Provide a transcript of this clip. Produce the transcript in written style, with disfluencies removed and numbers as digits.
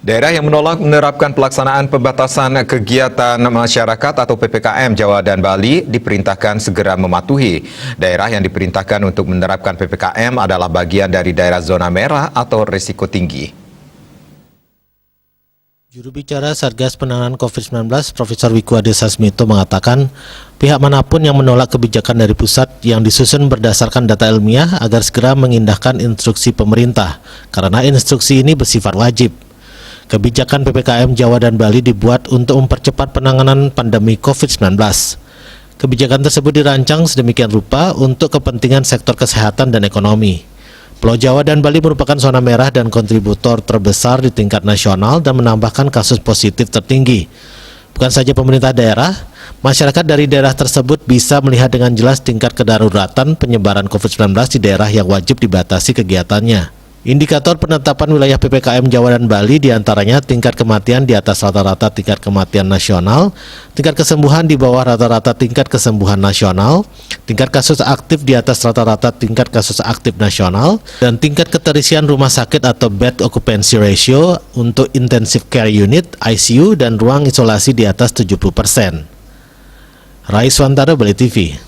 Daerah yang menolak menerapkan pelaksanaan pembatasan kegiatan masyarakat atau PPKM Jawa dan Bali diperintahkan segera mematuhi. Daerah yang diperintahkan untuk menerapkan PPKM adalah bagian dari daerah zona merah atau risiko tinggi. Juru bicara Satgas Penanganan COVID-19, Profesor Wiku Adhisa Smito mengatakan, pihak manapun yang menolak kebijakan dari pusat yang disusun berdasarkan data ilmiah agar segera mengindahkan instruksi pemerintah, karena instruksi ini bersifat wajib. Kebijakan PPKM Jawa dan Bali dibuat untuk mempercepat penanganan pandemi COVID-19. Kebijakan tersebut dirancang sedemikian rupa untuk kepentingan sektor kesehatan dan ekonomi. Pulau Jawa dan Bali merupakan zona merah dan kontributor terbesar di tingkat nasional dan menambahkan kasus positif tertinggi. Bukan saja pemerintah daerah, masyarakat dari daerah tersebut bisa melihat dengan jelas tingkat kedaruratan penyebaran COVID-19 di daerah yang wajib dibatasi kegiatannya. Indikator penetapan wilayah PPKM Jawa dan Bali diantaranya tingkat kematian di atas rata-rata tingkat kematian nasional, tingkat kesembuhan di bawah rata-rata tingkat kesembuhan nasional, tingkat kasus aktif di atas rata-rata tingkat kasus aktif nasional, dan tingkat keterisian rumah sakit atau bed occupancy ratio untuk intensive care unit, ICU, dan ruang isolasi di atas 70%. Rais Wantara, Bali TV.